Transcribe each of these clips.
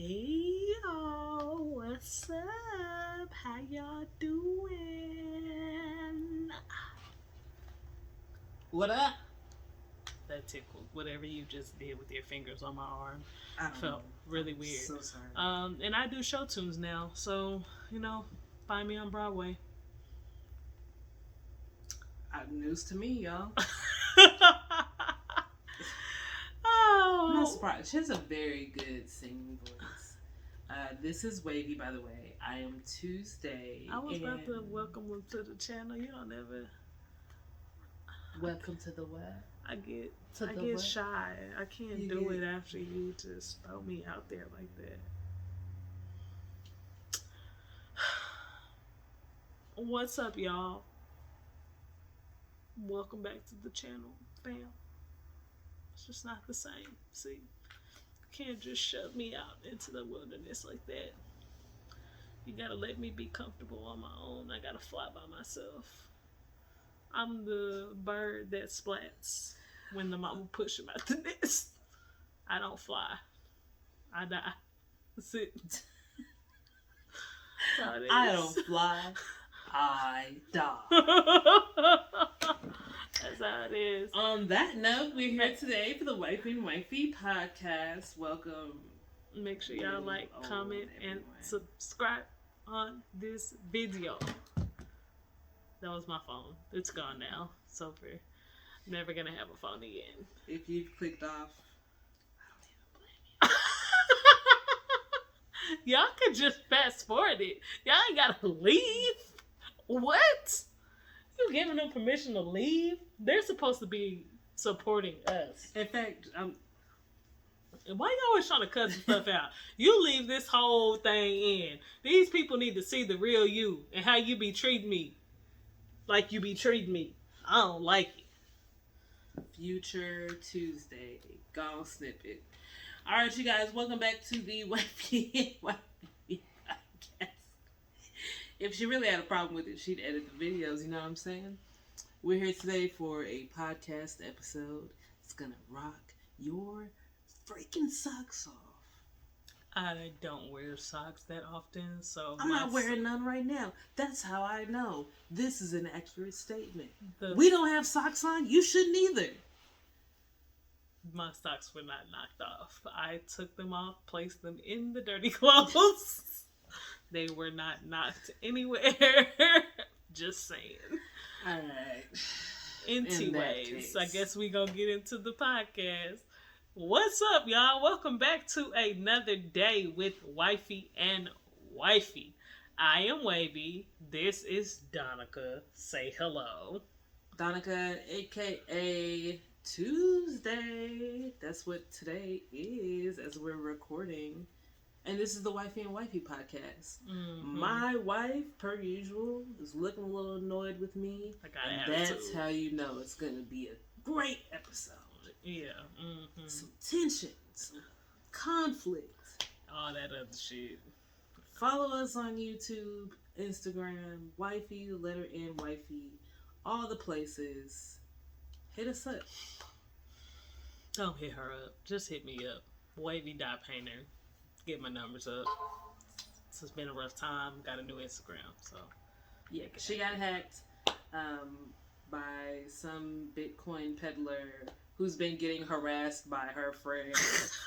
Hey y'all, what's up? How y'all doing? What up? That tickled. Whatever you just did with your fingers on my arm I don't felt know. really I'm weird. So sorry. And I do show tunes now, so find me on Broadway. News to me, y'all. Oh, I'm not surprised. She has a very good singing voice. This is Wavy, by the way. I am Tuesday. I was about to welcome them to the channel. You don't ever. Welcome to the what? I get what? shy. I can't do it after you just throw me out there like that. What's up, y'all? Welcome back to the channel, fam. It's just not the same. See, you can't just shove me out into the wilderness like that. You gotta let me be comfortable on my own. I gotta fly by myself. I'm the bird that splats when the mama push him out the nest. I don't fly. I die. That's it. That's how it is. I don't fly. I die. That's how it is. On that note, we're here today for the Wifey and Wifey podcast. Welcome. Make sure y'all like, comment, and subscribe on this video. That was my phone. It's gone now. It's over. I'm never gonna have a phone again. If you've clicked off, I don't even blame Y'all could just fast forward it. Y'all ain't gotta leave. What? You giving them permission to leave? They're supposed to be supporting us. you. In fact, Why you always trying to cut some stuff out? You leave this whole thing in. These people need to see the real you and how you be treating me. Like you be treating me. I don't like it. Future Tuesday. Gone snippet. Alright, you guys, welcome back to the Wifey Wifey podcast. If she really had a problem with it, she'd edit the videos, you know what I'm saying? We're here today for a podcast episode. It's gonna rock your freaking socks off. I don't wear socks that often, so I'm not wearing none right now. That's how I know this is an accurate statement. The- We don't have socks on. You shouldn't either. My socks were not knocked off. I took them off, placed them in the dirty clothes. They were not knocked anywhere. Just saying. Alright. Anyways, I guess we gonna get into the podcast. What's up, y'all? Welcome back to another day with Wifey and Wifey. I am Wavy. This is Donica. Say hello. Donica, aka Tuesday. That's what today is as we're recording. And this is the Wifey and Wifey podcast. Mm-hmm. My wife, per usual, is looking a little annoyed with me. And that's how you know it's going to be a great episode. Yeah. Mm-hmm. Some tension, some conflict. All that other shit. Follow us on YouTube, Instagram, Wifey, letter N, Wifey, all the places. Hit us up. Don't hit her up. Just hit me up. Wavy Painter. Get my numbers up. It's been a rough time. Got a new Instagram, so yeah. She got hacked by some Bitcoin peddler who's been getting harassed by her friends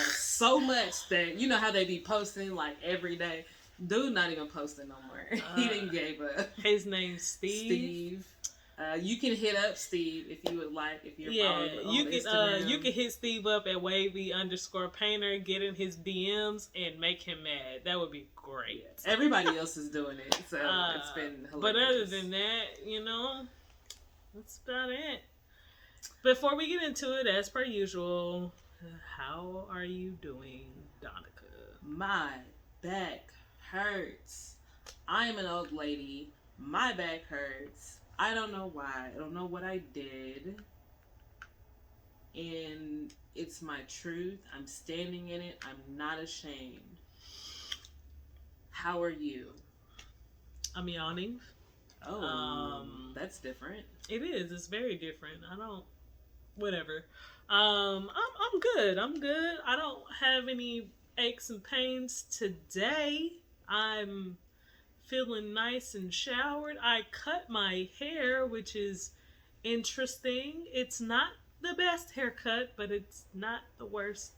so much that you know how they be posting like every day. Dude, not even posting no more. He didn't gave up. His name's Steve. You can hit up Steve if you would like. If you're you can hit Steve up at Wavy_Painter, get in his DMs and make him mad. That would be great. Yes. Everybody else is doing it, so it's been hilarious. But other than that, that's about it. Before we get into it, as per usual, how are you doing, Donica? My back hurts. I'm an old lady. My back hurts. I don't know why. I don't know what I did. And it's my truth. I'm standing in it. I'm not ashamed. How are you? I'm yawning. Oh, that's different. It is. It's very different. Whatever. I'm good. I don't have any aches and pains today. I'm feeling nice and showered. I cut my hair, which is interesting. It's not the best haircut, but it's not the worst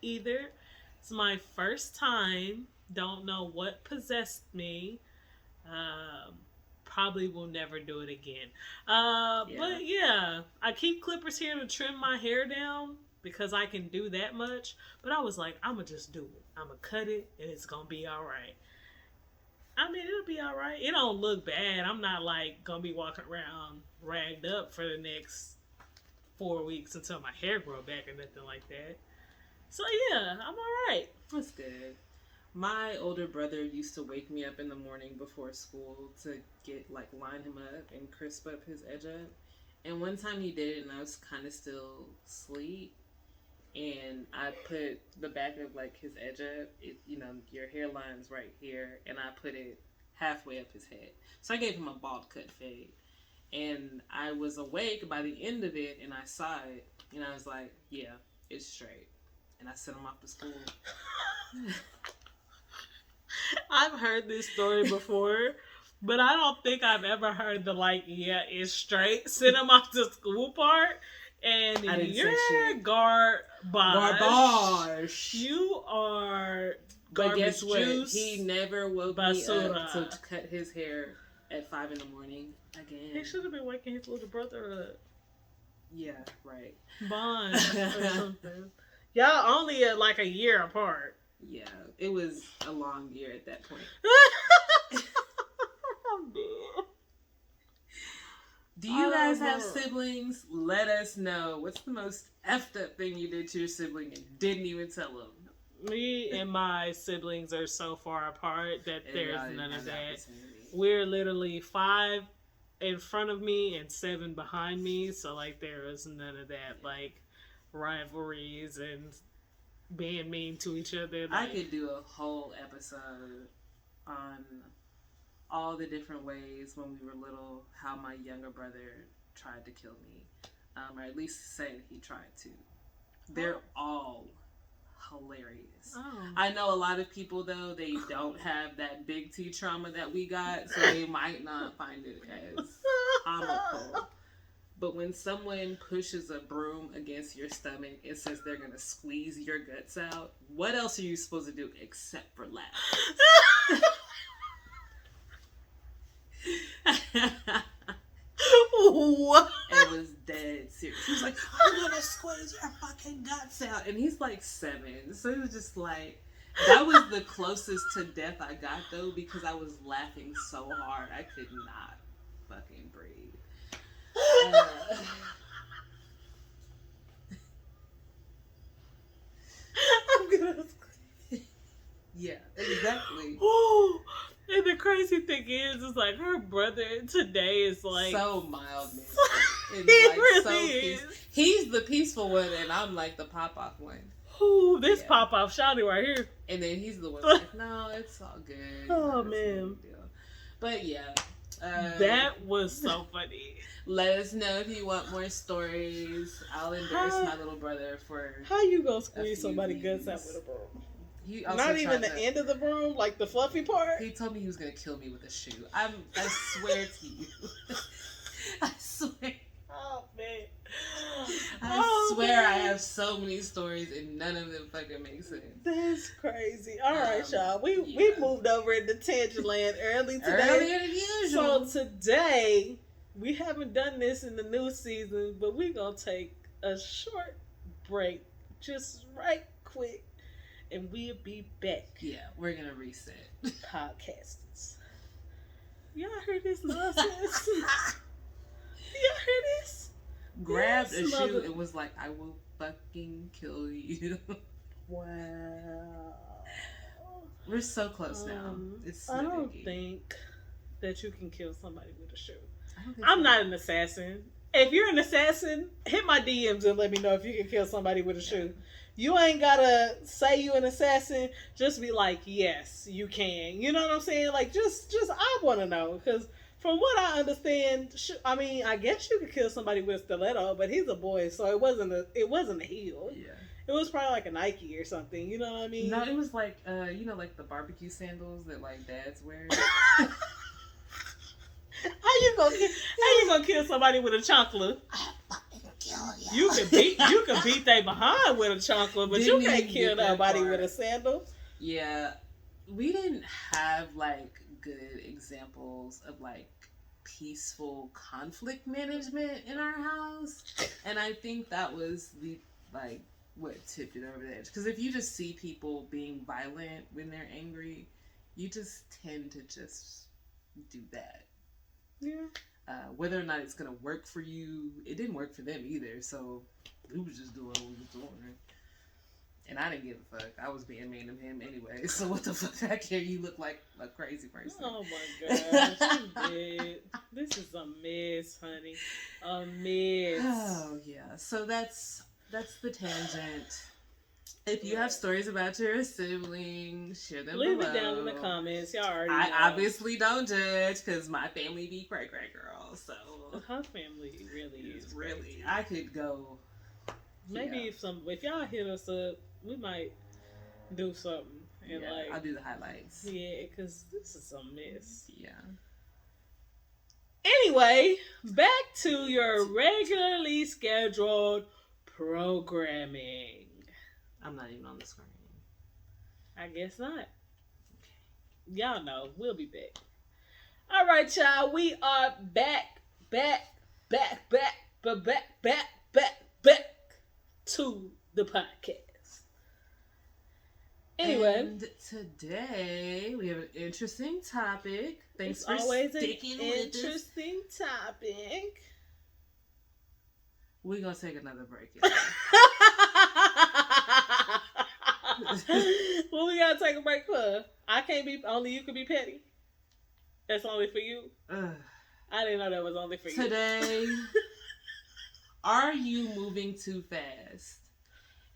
either. It's my first time. Don't know what possessed me. Probably will never do it again. But yeah, I keep clippers here to trim my hair down because I can do that much. But I was like, I'm going to just do it. I'm going to cut it and it's going to be all right. I mean, it'll be all right. It don't look bad. I'm not like going to be walking around ragged up for the next 4 weeks until my hair grow back or nothing like that. So yeah, I'm all right. That's good. My older brother used to wake me up in the morning before school to line him up and crisp up his edge up. And one time he did it and I was kind of still asleep. And I put the back of his edge up, your hairline's right here. And I put it halfway up his head. So I gave him a bald cut fade. And I was awake by the end of it and I saw it. And I was like, yeah, it's straight. And I sent him off to school. I've heard this story before, but I don't think I've ever heard the yeah, it's straight. Send him off to school part, and you're garbage. You are garbage. But guess what? Juice. He never woke me up to cut his hair at 5 a.m. again. He should have been waking his little brother up. Yeah, right. Bond or something. Y'all only at a year apart. Yeah, it was a long year at that point. I'm dead. Do you guys have siblings? Let us know. What's the most effed up thing you did to your sibling and didn't even tell them? Me and my siblings are so far apart that there's none of that. We're literally 5 in front of me and 7 behind me. So there is none of that rivalries and being mean to each other. I could do a whole episode on all the different ways when we were little, how my younger brother tried to kill me, or at least said he tried to. They're all hilarious. I know a lot of people though, they don't have that big T trauma that we got, so they might not find it as comical. But when someone pushes a broom against your stomach and says they're going to squeeze your guts out, what else are you supposed to do except for laugh? What? It was dead serious. He was like, I'm going to squeeze your fucking guts out. And he's 7. So it was just that was the closest to death I got though, because I was laughing so hard I could not fucking breathe. I'm gonna. Yeah, exactly. And the crazy thing is her brother today is so mild, man. He really is. He's the peaceful one, and I'm the pop off one. Ooh, this pop off shouty right here. And then he's the one no, it's all good. Oh man. But yeah. That was so funny. Let us know if you want more stories. I'll embarrass my little brother for. How you gonna squeeze somebody's guts out with a broom? Not even the end of the broom, the fluffy part. He told me he was gonna kill me with a shoe. I swear to you. I swear. Oh man. I swear I have so many stories and none of them fucking make sense. That's crazy. All right, y'all. We moved over into tangent land early today. Earlier than usual. So today, we haven't done this in the new season, but we're going to take a short break. Just right quick. And we'll be back. Yeah, we're going to reset. Podcasters. Y'all heard this nonsense? Y'all heard this? Grabbed a shoe and was like, I will fucking kill you. Wow. We're so close now. It's I don't think that you can kill somebody with a shoe. I'm not an assassin. If you're an assassin, hit my DMs and let me know if you can kill somebody with a shoe. You ain't gotta say you an assassin. Just be like, yes, you can. You know what I'm saying? Just I want to know, because from what I understand, I guess you could kill somebody with a stiletto, but he's a boy, so it wasn't a heel. Yeah. It was probably like a Nike or something. You know what I mean? No, it was like like the barbecue sandals that like dads wear. How you gonna kill somebody with a chancla? You can beat they behind with a chancla, but you can't kill nobody with a sandal. Yeah, we didn't have like good examples of like peaceful conflict management in our house, and I think that was the like what tipped it over the edge. Because if you just see people being violent when they're angry, you just tend to just do that. Yeah. Whether or not it's gonna work for you, it didn't work for them either. So we was just doing what we was doing, and I didn't give a fuck. I was being mean to him anyway. So what the fuck? I care. You look like a crazy person. Oh my gosh, you did. This is a mess, honey. A mess. Oh yeah. So that's the tangent. If you have stories about your sibling, share them Leave below. it down in the comments. Y'all already know. I obviously don't judge because my family be cray girl. So her family really is really. crazy. I could go. Maybe if y'all hit us up, we might do something and I'll do the highlights. Yeah, because this is a mess. Yeah. Anyway, back to your regularly scheduled programming. I'm not even on the screen. I guess not. Okay. Y'all know. We'll be back. All right, y'all. We are back to the podcast. Anyway. And today we have an interesting topic. Thanks for always sticking an with us. interesting topic. We're going to take another break. Well, we gotta take a break for. I can't be. Only you can be petty. That's only for you. I didn't know that was only for you. Today, are you moving too fast?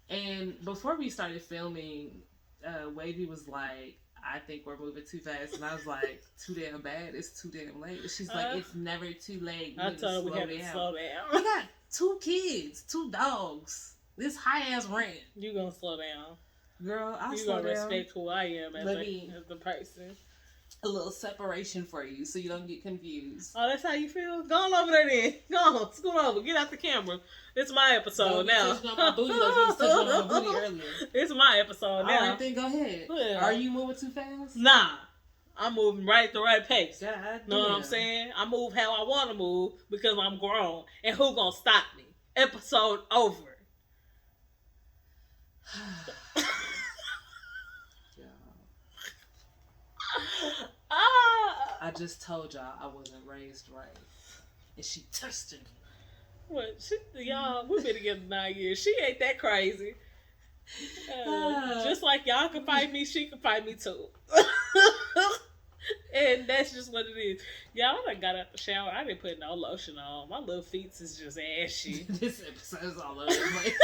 And before we started filming, Wavy was like, I think we're moving too fast. And I was like, too damn bad. It's too damn late. She's like, it's never too late. I told her we had to slow down. We got 2 kids, 2 dogs. This high ass rent. You gonna slow down. Girl, I'll you slow down. You gonna respect who I am as the person. A little separation for you so you don't get confused. Oh, that's how you feel? Go on over there then. Go on, scoot over. Get out the camera. It's my episode now. Touching on my booty like you was touching on my booty earlier. It's my episode now. Alright, then go ahead. Yeah. Are you moving too fast? Nah. I'm moving right at the right pace. God, know what I'm saying? I move how I want to move because I'm grown. And who gonna stop me? Episode over. I just told y'all I wasn't raised right. And she touched me. What? Y'all, we've been together 9 years. She ain't that crazy. Just like y'all can fight me, she can fight me too. And that's just what it is. Y'all, I done got out the shower. I didn't put no lotion on. My little feet is just ashy. This episode is all over the place.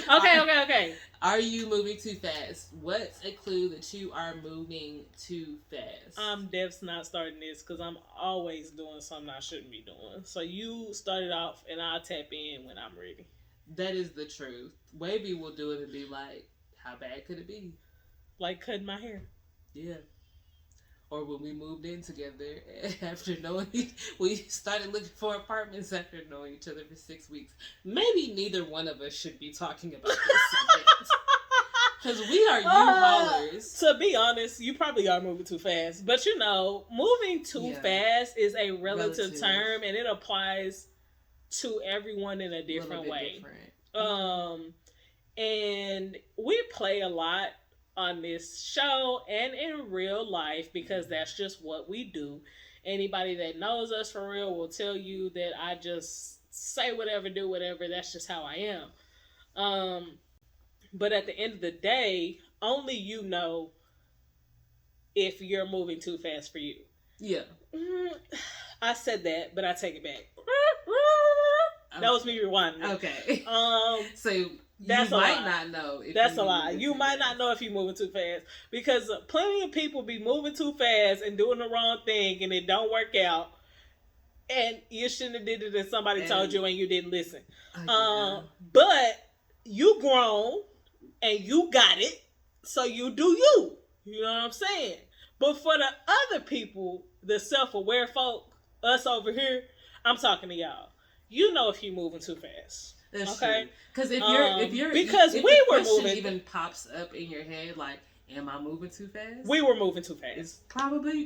Okay. Are you moving too fast? What's a clue that you are moving too fast? I'm definitely not starting this because I'm always doing something I shouldn't be doing. So you start it off and I'll tap in when I'm ready. That is the truth. Wavy will do it and be like, how bad could it be? Like cutting my hair. Yeah. Or when we moved in together after knowing, we started looking for apartments after knowing each other for 6 weeks. Maybe neither one of us should be talking about this subject. Because we are U-haulers. To be honest, you probably are moving too fast. But you know, moving too fast is a relative term and it applies to everyone in a different way. And we play a lot on this show and in real life because that's just what we do. Anybody that knows us for real will tell you that I just say whatever, do whatever. That's just how I am. But at the end of the day, only you know if you're moving too fast for you. Yeah. I said that, but I take it back. That was me rewinding. Okay. So that's you might not know. That's a lie. You might not know if you're moving too fast because plenty of people be moving too fast and doing the wrong thing and it don't work out. And you shouldn't have did it and somebody told you and you didn't listen. But you grown and you got it, so you do you. You know what I'm saying? But for the other people, the self-aware folk, us over here, I'm talking to y'all. You know if you're moving too fast. That's okay? Because if because if we the were question moving, even pops up in your head, like, am I moving too fast? we were moving too fast.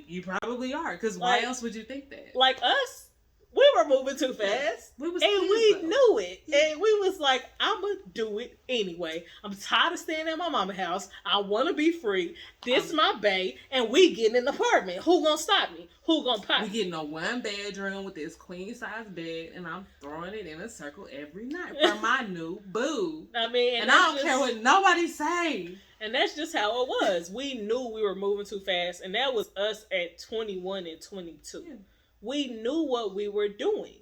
You probably are. Because why else would you think that? Like us, we were moving too fast. We was and kids, we though. knew it. And we was like, I'm going to do it anyway. I'm tired of staying at my mama's house. I want to be free. This my bae. And we getting an apartment. Who going to stop me? Who going to pop me? We getting a 1-bedroom with this queen-size bed. And I'm throwing it in a circle every night for my new boo. I mean, and I don't care what nobody say. And that's just how it was. We knew we were moving too fast. And that was us at 21 and 22. Yeah. We knew what we were doing.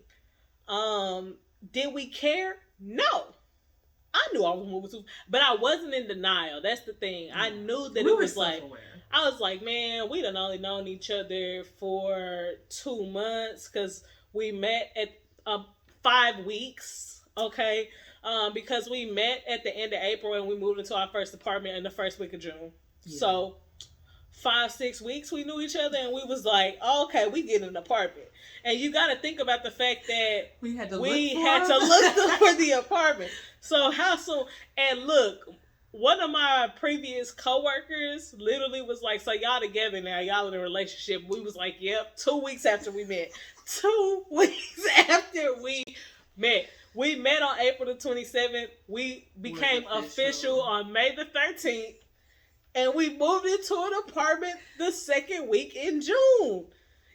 Did we care? No. I knew I was moving too, but I wasn't in denial. That's the thing. I knew that it was like, I was like, man, we done only known each other for 2 months because we met at 5 weeks. Okay. Because we met at the end of April and we moved into our first apartment in the first week of June. Yeah. So 5-6 weeks we knew each other and we was like, oh, okay, we get an apartment. And you got to think about the fact that we had to look for the apartment. So how soon? And look, one of my previous coworkers literally was like, so y'all together now, y'all in a relationship. We was like, yep, 2 weeks after we met. 2 weeks after we met. We met on April the 27th. We became official on May the 13th. And we moved into an apartment the second week in June.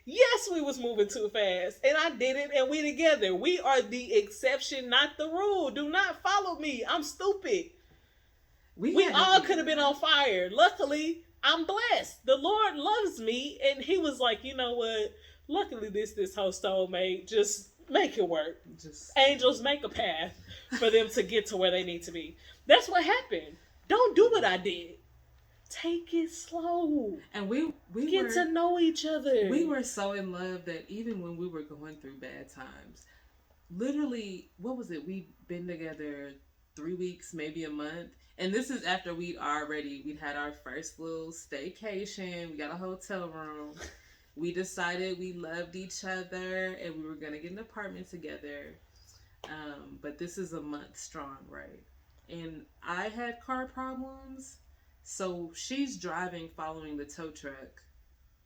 Yes, we was moving too fast. And I did it and we together. We are the exception, not the rule. Do not follow me. I'm stupid. We all could have been on fire. Luckily, I'm blessed. The Lord loves me. And he was like, you know what? Luckily, this whole soulmate. Just make it work. Angels make a path for them to get to where they need to be. That's what happened. Don't do what I did. Take it slow. And we get to know each other. We were so in love that even when we were going through bad times, literally, what was it? We'd been together 3 weeks, maybe a month. And this is after we'd had our first little staycation. We got a hotel room. We decided we loved each other and we were going to get an apartment together. But this is a month strong, right? And I had car problems. So she's driving, following the tow truck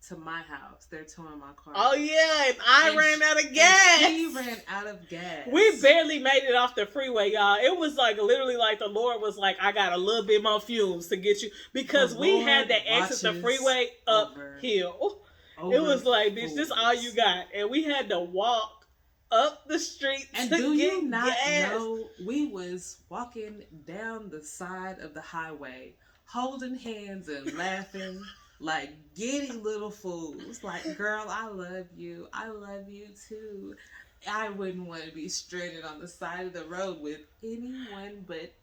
to my house. They're towing my car. Oh yeah, and I ran out of gas. She ran out of gas. We barely made it off the freeway, y'all. It was like literally like the Lord was like, I got a little bit more fumes to get you because we had to exit the freeway uphill. It was like, bitch, this all you got, and we had to walk up the street and to do get you not gas. know we was walking down the side of the highway holding hands and laughing like giddy little fools. Like, girl, I love you. I love you too. I wouldn't want to be stranded on the side of the road with anyone but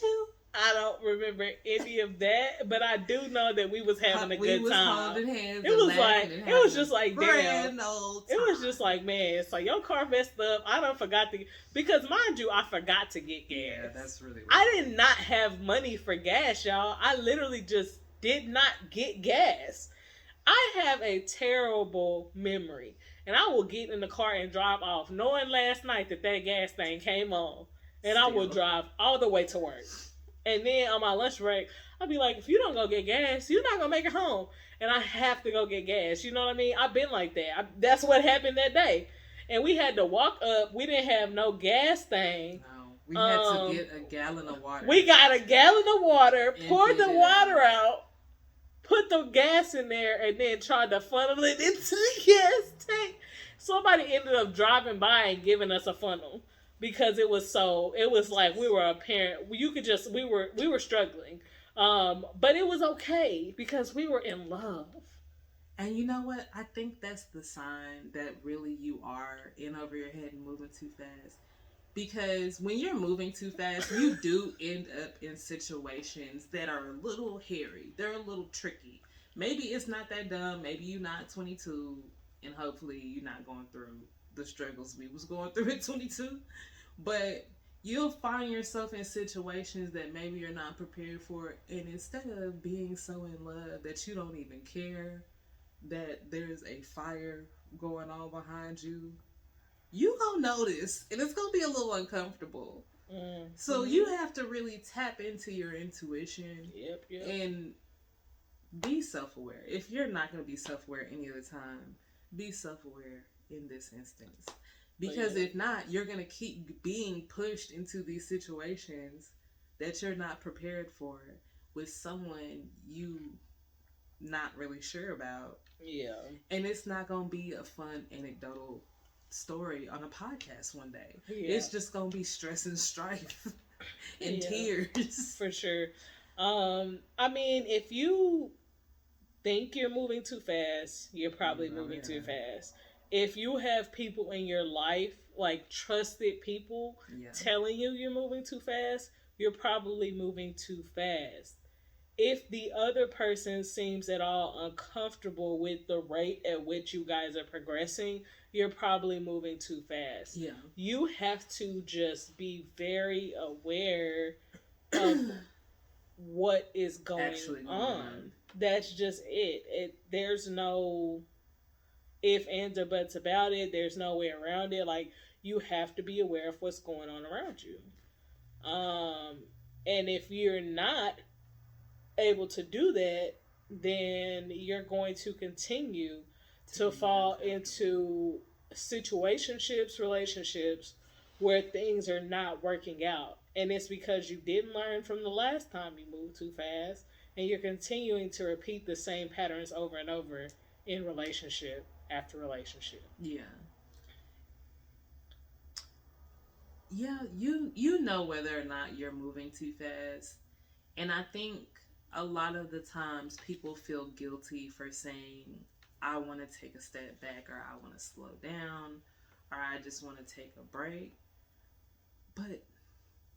you. I don't remember any of that, but I do know that we was having a good time. Holding hands. It was like, it was just like, damn. Old it was just like, man, so your car messed up. I done forgot to, because mind you, I forgot to get gas. Yeah, that's really weird. I did not have money for gas, y'all. I literally just did not get gas. I have a terrible memory, and I will get in the car and drive off, knowing last night that gas thing came on, and I will drive all the way to work. And then on my lunch break, I'll be like, if you don't go get gas, you're not going to make it home. And I have to go get gas. You know what I mean? I've been like that. That's what happened that day. And we had to walk up. We didn't have no gas thing. No. We had to get a gallon of water. We got a gallon of water, poured the water out, put the gas in there, and then tried to funnel it into the gas tank. Somebody ended up driving by and giving us a funnel. Because it was like we were a parent. We were struggling. But it was okay because we were in love. And you know what? I think that's the sign that really you are in over your head and moving too fast. Because when you're moving too fast, you do end up in situations that are a little hairy. They're a little tricky. Maybe it's not that dumb. Maybe you're not 22 and hopefully you're not going through the struggles we was going through at 22, but you'll find yourself in situations that maybe you're not prepared for, and instead of being so in love that you don't even care that there's a fire going on behind you, you gonna notice, and it's gonna be a little uncomfortable. So you have to really tap into your intuition. Yep. And be self-aware. If you're not going to be self-aware any other time, be self-aware in this instance. Because if not, you're going to keep being pushed into these situations that you're not prepared for with someone you not really sure about. Yeah. And it's not going to be a fun anecdotal story on a podcast one day. Yeah. It's just going to be stress and strife and tears. For sure. I mean, if you think you're moving too fast, you're probably moving too fast. If you have people in your life, like trusted people, telling you you're moving too fast, you're probably moving too fast. If the other person seems at all uncomfortable with the rate at which you guys are progressing, you're probably moving too fast. Yeah. You have to just be very aware of what is going on. That's just it. There's no if, ands, or buts about it. There's no way around it. Like, you have to be aware of what's going on around you. And if you're not able to do that, then you're going to continue to fall into situationships, relationships where things are not working out. And it's because you didn't learn from the last time you moved too fast, and you're continuing to repeat the same patterns over and over in relationship after relationship. Yeah. Yeah, you know whether or not you're moving too fast. And I think a lot of the times people feel guilty for saying, I want to take a step back, or I want to slow down, or I just want to take a break. But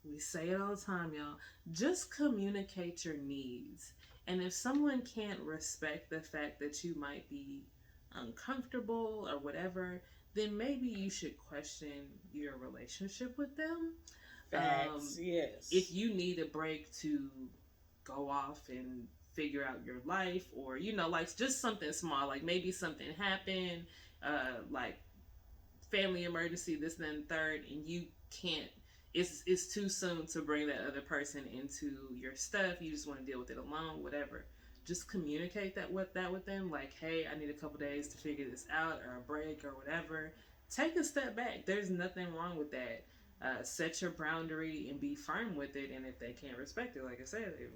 we say it all the time, y'all. Just communicate your needs. And if someone can't respect the fact that you might be uncomfortable or whatever, then maybe you should question your relationship with them. Facts, yes. If you need a break to go off and figure out your life, or, you know, like just something small, like maybe something happened, like family emergency, this, and then third, and you can't, it's too soon to bring that other person into your stuff. You just want to deal with it alone, whatever. Just communicate that with them. Like, hey, I need a couple days to figure this out, or a break, or whatever. Take a step back. There's nothing wrong with that. Set your boundary and be firm with it. And if they can't respect it, like I said, they're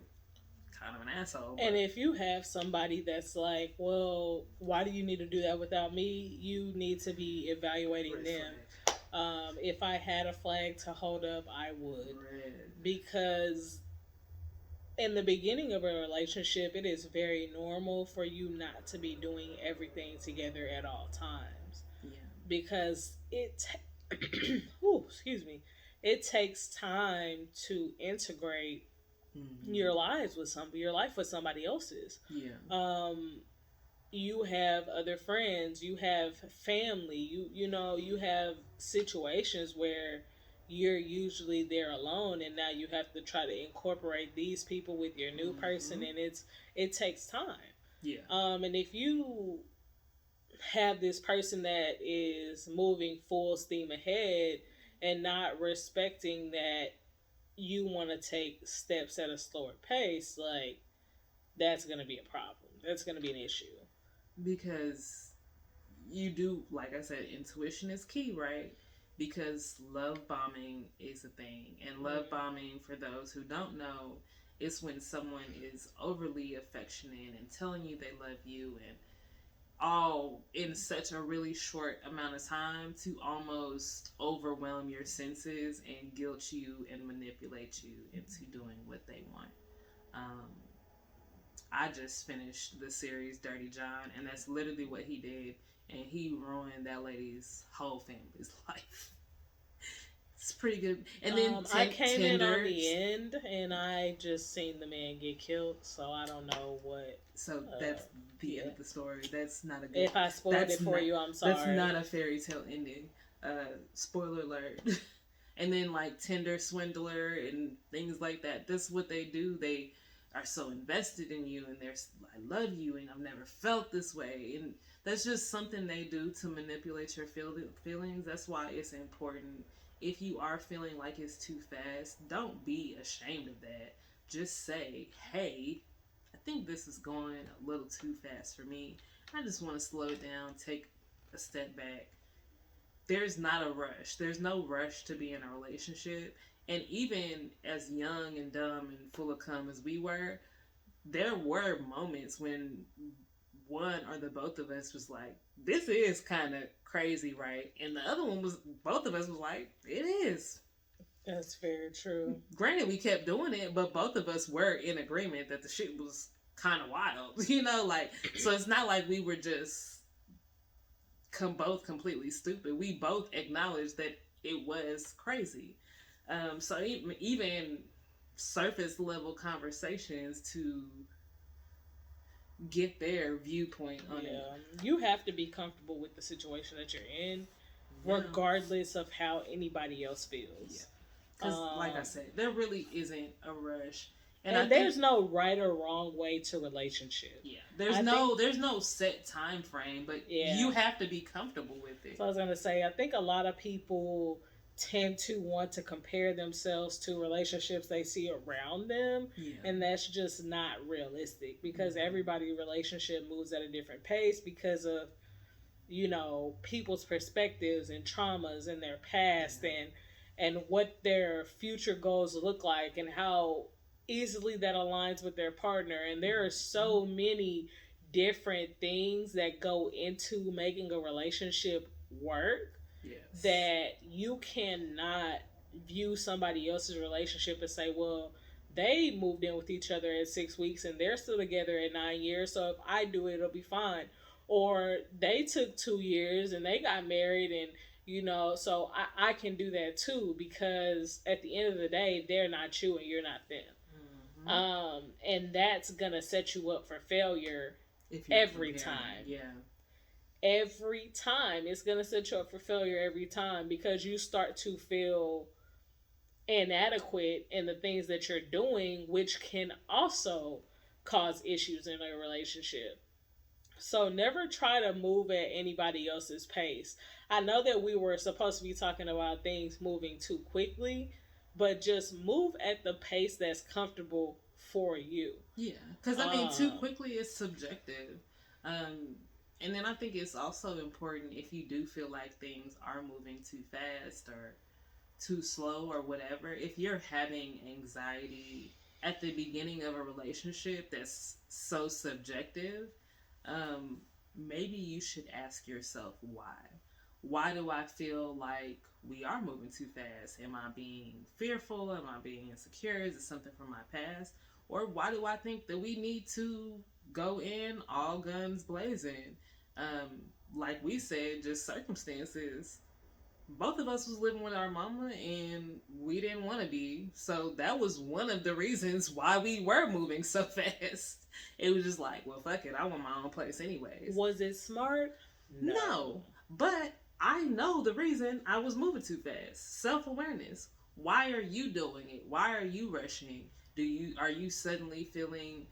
kind of an asshole. And if you have somebody that's like, well, why do you need to do that without me? You need to be evaluating them. If I had a flag to hold up, I would. Because in the beginning of a relationship, it is very normal for you not to be doing everything together at all times. Yeah. Because it takes time to integrate your life with somebody else's. Yeah. You have other friends, you have family, you have situations where you're usually there alone, and now you have to try to incorporate these people with your new person, and it takes time. Yeah. And if you have this person that is moving full steam ahead and not respecting that you want to take steps at a slower pace, like, that's going to be a problem. That's going to be an issue. Because you do, like I said, intuition is key, right? Because love bombing is a thing. And love bombing, for those who don't know, is when someone is overly affectionate and telling you they love you, and all in such a really short amount of time to almost overwhelm your senses and guilt you and manipulate you into doing what they want. I just finished the series Dirty John, and that's literally what he did. And he ruined that lady's whole family's life. It's pretty good. And then I came in on the end, and I just seen the man get killed, so I don't know what. So that's the end of the story. That's not a good. If I spoiled it for you, I'm sorry. That's not a fairy tale ending. Spoiler alert. And then like Tinder swindler and things like that. That's what they do. They are so invested in you, and I love you, and I've never felt this way, and that's just something they do to manipulate your feelings. That's why it's important. If you are feeling like it's too fast, don't be ashamed of that. Just say, hey, I think this is going a little too fast for me. I just want to slow it down, take a step back. There's not a rush. There's no rush to be in a relationship. And even as young and dumb and full of cum as we were, there were moments when one or the both of us was like, this is kind of crazy, right? And the other one was, both of us was like, it is. That's very true. Granted, we kept doing it, but both of us were in agreement that the shit was kind of wild, you know, like, so it's not like we were just both completely stupid. We both acknowledged that it was crazy. So even surface level conversations to get their viewpoint on it. You have to be comfortable with the situation that you're in, regardless of how anybody else feels. Yeah. Because, like I said, there really isn't a rush. And there's no right or wrong way to relationship. Yeah. There's no set time frame, but you have to be comfortable with it. So I was gonna say, I think a lot of people tend to want to compare themselves to relationships they see around them, and that's just not realistic, because everybody's relationship moves at a different pace because of, you know, people's perspectives and traumas and their past and what their future goals look like and how easily that aligns with their partner. And there are so many different things that go into making a relationship work that you cannot view somebody else's relationship and say, well, they moved in with each other at 6 weeks and they're still together at 9 years, so if I do it, it'll be fine. Or they took 2 years and they got married, and you know, so I can do that too, because at the end of the day, they're not you and you're not them. And that's gonna set you up for failure every time. Every time it's gonna set you up for failure every time, because you start to feel inadequate in the things that you're doing, which can also cause issues in a relationship. So never try to move at anybody else's pace. I know that we were supposed to be talking about things moving too quickly, but just move at the pace that's comfortable for you. Yeah, because I mean, too quickly is subjective. And then I think it's also important, if you do feel like things are moving too fast or too slow or whatever, if you're having anxiety at the beginning of a relationship that's so subjective, maybe you should ask yourself why. Why do I feel like we are moving too fast? Am I being fearful? Am I being insecure? Is it something from my past? Or why do I think that we need to go in all guns blazing? Like we said, just circumstances. Both of us was living with our mama and we didn't want to be. So that was one of the reasons why we were moving so fast. It was just like, well, fuck it. I want my own place anyways. Was it smart? No. But I know the reason I was moving too fast. Self-awareness. Why are you doing it? Why are you rushing? Are you suddenly feeling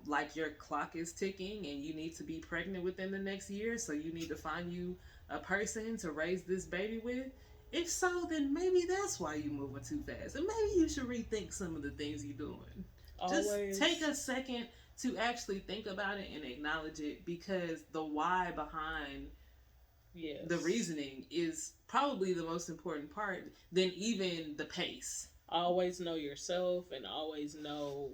like your clock is ticking and you need to be pregnant within the next year, so you need to find you a person to raise this baby with? If so, then maybe that's why you're moving too fast, and maybe you should rethink some of the things you're doing. Just take a second to actually think about it and acknowledge it, because the why behind the reasoning is probably the most important part than even the pace. Always know yourself and always know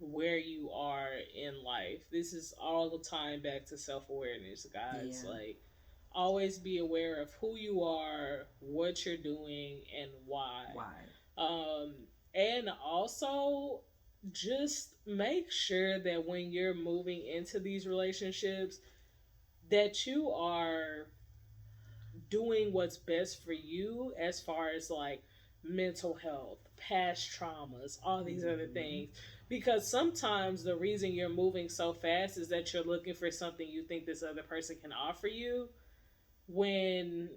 where you are in life. This is all the time back to self-awareness, guys. Like, always be aware of who you are, what you're doing, and why. And also just make sure that when you're moving into these relationships, that you are doing what's best for you, as far as like mental health, past traumas, all these other things. Because sometimes the reason you're moving so fast is that you're looking for something you think this other person can offer you, when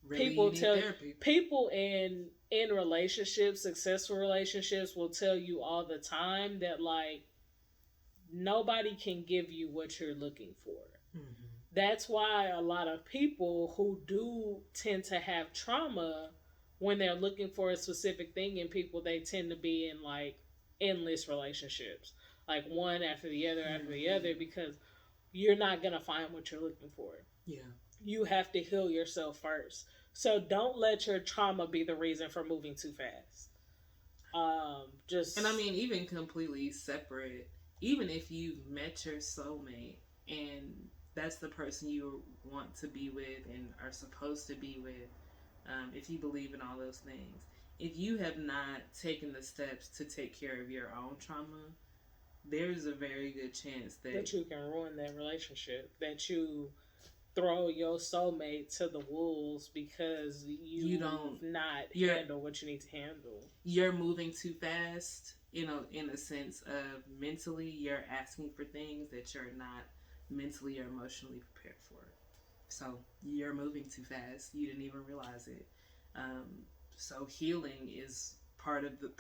Really, people you need tell therapy. people in relationships, successful relationships, will tell you all the time that like nobody can give you what you're looking for. Mm-hmm. That's why a lot of people who do tend to have trauma when they're looking for a specific thing in people, they tend to be in like endless relationships, like one after the other after the other, because you're not gonna find what you're looking for. Yeah. You have to heal yourself first. So don't let your trauma be the reason for moving too fast. Just And I mean, even completely separate, even if you've met your soulmate and that's the person you want to be with and are supposed to be with, if you believe in all those things, if you have not taken the steps to take care of your own trauma, there's a very good chance that you can ruin that relationship. That you throw your soulmate to the wolves because you don't not handle what you need to handle. You're moving too fast, you know, in a sense of mentally, you're asking for things that you're not mentally or emotionally prepared for. So you're moving too fast. You didn't even realize it. So healing is part of the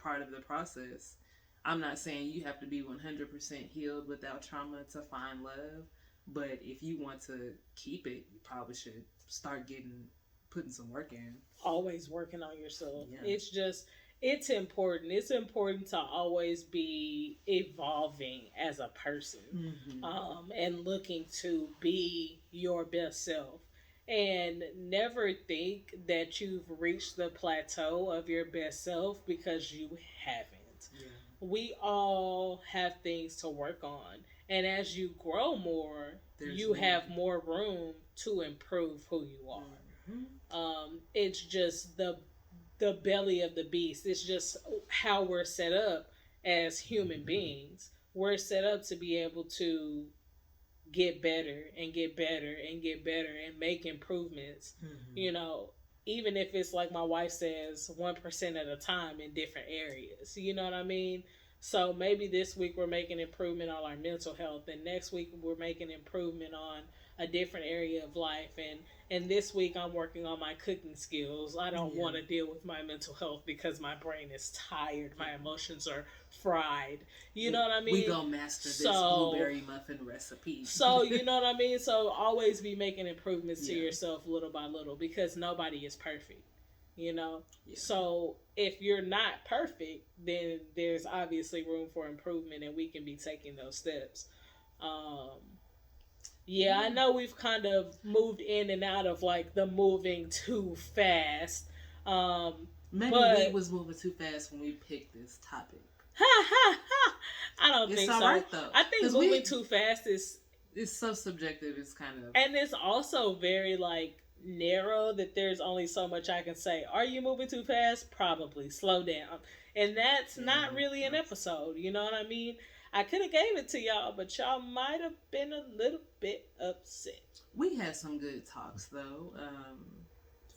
process. I'm not saying you have to be 100% healed without trauma to find love, but if you want to keep it, you probably should start putting some work in. Always working on yourself. Yeah. It's important. It's important to always be evolving as a person, and looking to be your best self. And never think that you've reached the plateau of your best self, because you haven't. Yeah. We all have things to work on. And as you grow more, you have more room to improve who you are. It's just the belly of the beast. It's just how we're set up as human beings. We're set up to be able to get better and get better and get better and make improvements. You know, even if it's like my wife says, 1% at a time in different areas. You know what I mean? So maybe this week we're making improvement on our mental health, and next week we're making improvement on a different area of life, and this week I'm working on my cooking skills. I don't want to deal with my mental health because my brain is tired, my emotions are fried. You know what I mean? We gonna master this blueberry muffin recipe. So you know what I mean? So always be making improvements to yourself little by little, because nobody is perfect. You know? So if you're not perfect, then there's obviously room for improvement, and we can be taking those steps. I know we've kind of moved in and out of like the moving too fast. Maybe we was moving too fast when we picked this topic. I don't think so. Right, though. I think moving too fast is so subjective. It's kind of, and it's also very like narrow, that there's only so much I can say. Are you moving too fast? Probably. Slow down. And that's not really an episode. You know what I mean? I could have gave it to y'all, but y'all might have been a little bit upset. We had some good talks though.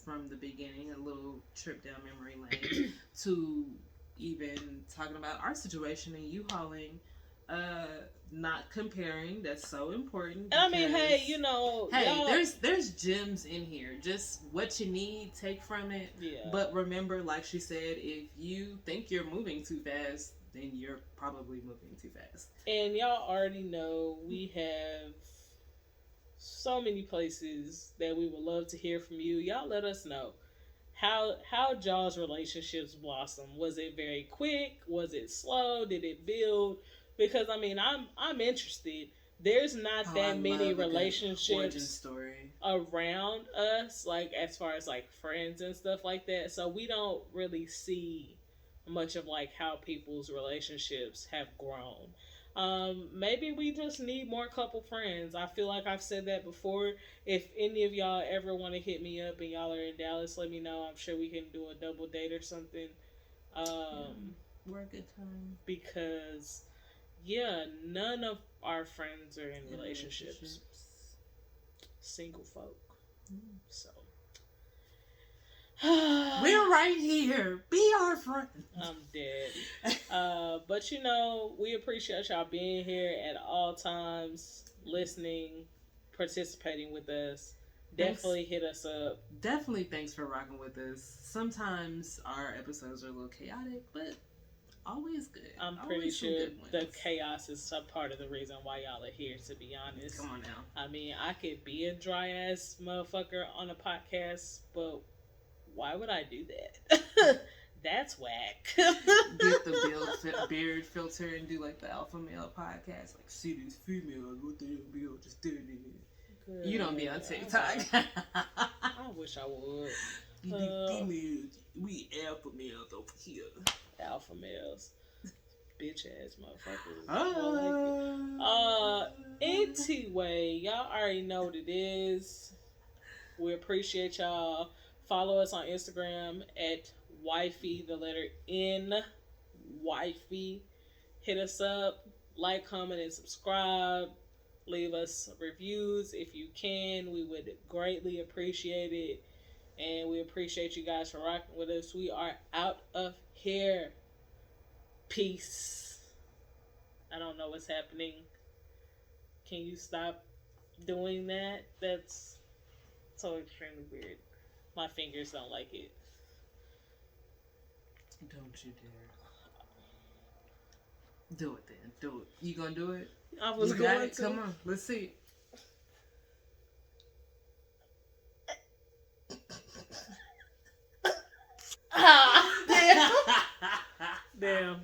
From the beginning, a little trip down memory lane to even talking about our situation and you hauling. Not comparing. That's so important. I mean, hey, you know, there's gems in here. Just what you need, take from it. Yeah. But remember, like she said, if you think you're moving too fast, then you're probably moving too fast. And y'all already know we have so many places that we would love to hear from you. Y'all let us know. How y'all's relationships blossom. Was it very quick? Was it slow? Did it build? Because I mean, I'm interested. There's not that many relationships around us, like as far as like friends and stuff like that. So we don't really see much of like how people's relationships have grown. Maybe we just need more couple friends. I feel like I've said that before. If any of y'all ever want to hit me up and y'all are in Dallas, let me know. I'm sure we can do a double date or something. We're a good time. Because none of our friends are in relationships. Single folk. So we're right here. Be our friend. I'm dead. But you know, we appreciate y'all being here at all times, listening, participating with us. definitely hit us up. Definitely thanks for rocking with us. Sometimes our episodes are a little chaotic, but always good. I'm pretty Always some sure good ones. the chaos is some part of the reason why y'all are here, to be honest. Come on now. I mean, I could be a dry ass motherfucker on a podcast, but why would I do that? That's whack. Get the beard filter and do like the alpha male podcast. Like, see these females, what the hell just did it. You don't be on TikTok. I wish I would. You females, we alpha males over here. Alpha males. Bitch ass motherfuckers. Anyway, y'all already know what it is. We appreciate y'all. Follow us on Instagram at Wifey, the letter N, Wifey. Hit us up, like, comment, and subscribe. Leave us reviews if you can. We would greatly appreciate it. And we appreciate you guys for rocking with us. We are out of here. Peace. I don't know what's happening. Can you stop doing that? That's so extremely weird. My fingers don't like it. Don't you dare. Do it then. Do it. You gonna do it? I was you going got it? to. Come on. Let's see. Damn.